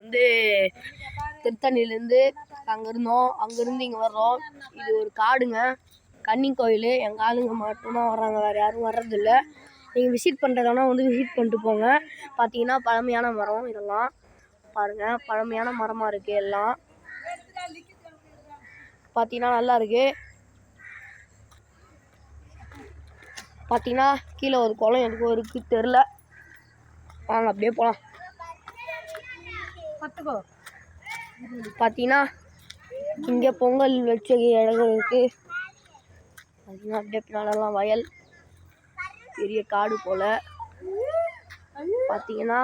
வந்து திருத்தணிலேருந்து அங்கே இருந்தோம். அங்கேருந்து இங்கே வர்றோம். இது ஒரு காடுங்க, கன்னி கோயில். எங்கள் ஆளுங்க மட்டும்தான் வர்றாங்க, வேறு யாரும் வர்றதில்ல. நீங்கள் விசிட் பண்ணுறதுனா வந்து விசிட் பண்ணிட்டு போங்க. பார்த்தீங்கன்னா பழமையான மரம் இதெல்லாம் பாருங்கள், பழமையான மரமாக இருக்குது. எல்லாம் பார்த்தீங்கன்னா நல்லா இருக்குது. பார்த்தீங்கன்னா கீழே ஒரு குளம் எதுக்கும் இருக்குது தெரில. வாங்க அப்படியே போகலாம். பார்த்தீங்கன்னா இங்கே பொங்கல் வச்ச இடம் இருக்குது. பார்த்தீங்கன்னா அப்படியே பின்னாலெல்லாம் வயல், பெரிய காடு போல். பார்த்தீங்கன்னா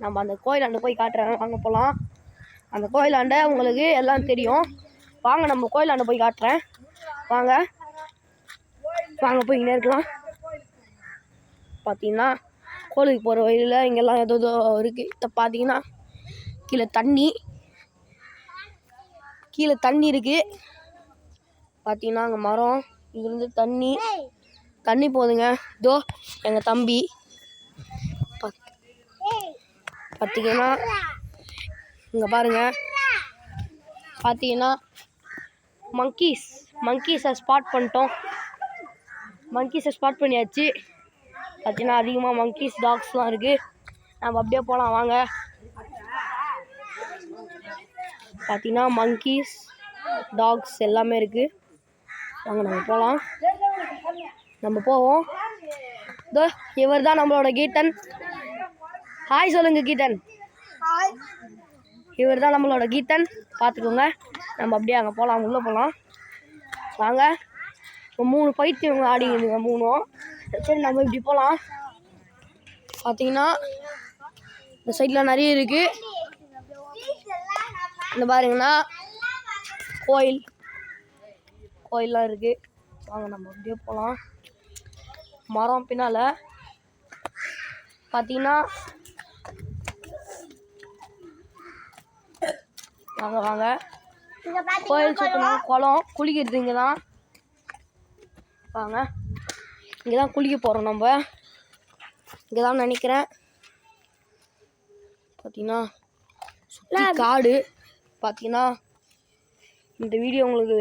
நம்ம அந்த கோயிலாண்ட போய் காட்டுறேன், வாங்க போகலாம். அந்த கோயிலாண்ட உங்களுக்கு எல்லாம் தெரியும். வாங்க நம்ம கோயிலாண்ட போய் காட்டுறேன், வாங்க வாங்க போய்கிட்டே இருக்கலாம். பார்த்தீங்கன்னா கோயிலுக்கு போகிற வழியில் இங்கெல்லாம் ஏதோ இருக்குது. இப்போ பார்த்தீங்கன்னா கீழே தண்ணி இருக்குது. பார்த்தீங்கன்னா அங்கே மரம், இங்கேருந்து தண்ணி போகுதுங்க. இதோ எங்கள் தம்பி பார்த்தீங்கன்னா இங்கே பாருங்கள். பார்த்தீங்கன்னா மங்கீஸை ஸ்பாட் பண்ணிட்டோம். மங்கீஸை ஸ்பாட் பண்ணியாச்சு. பார்த்தீங்கன்னா அதிகமாக மங்கீஸ் டாக்ஸ்லாம் இருக்குது. நம்ம அப்படியே போகலாம் வாங்க. பார்த்தீங்கன்னா மங்கீஸ் டாக்ஸ் எல்லாமே இருக்குது. வாங்க நம்ம போகலாம். நம்ம போவோம். இதோ இவர் தான் நம்மளோட கீதன். ஹாய் சொல்லுங்க கீதன். இவர் தான் நம்மளோட கீதன், பார்த்துக்கோங்க. நம்ம அப்படியே அங்கே போகலாம், உள்ளே போகலாம் வாங்க. இப்போ 3 பைத்தியம் ஆடிங்குதுங்க, 3. சரி நம்ம இப்படி போகலாம். பார்த்தீங்கன்னா இந்த சைடில் நிறைய இருக்குது. இந்த பாருங்கன்னா கோயிலெலாம் இருக்குது. வாங்க நம்ம அப்படியே போகலாம். மரம் பின்னால் பார்த்தீங்கன்னா வாங்க கோயில் சுற்றணும். குளம், குளிக்கிறது இங்கே தான். வாங்க, இங்கே தான் குளிக்க போகிறோம். நம்ம இங்கே தான் நினைக்கிறேன். பார்த்தீங்கன்னா சுற்றி காடு. பார்த்தீங்கன்னா இந்த வீடியோ உங்களுக்கு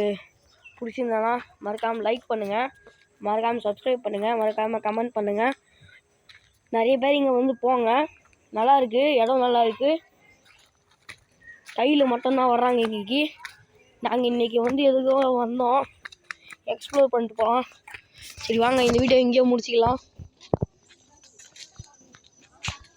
பிடிச்சிருந்தானா மறக்காமல் லைக் பண்ணுங்கள், மறக்காமல் சப்ஸ்கிரைப் பண்ணுங்கள், மறக்காமல் கமெண்ட் பண்ணுங்கள். நிறைய பேர் இங்கே வந்து போங்க, நல்லா இருக்குது, இடம் நல்லா இருக்குது. கையில் மட்டும்தான் வர்றாங்க இன்றைக்கி. நாங்கள் இன்றைக்கி வந்து எதுக்கோ வந்தோம், எக்ஸ்ப்ளோர் பண்ணிட்டு போகலாம். சரி வாங்க, இந்த வீடியோ இங்கேயே முடிச்சிக்கலாம்.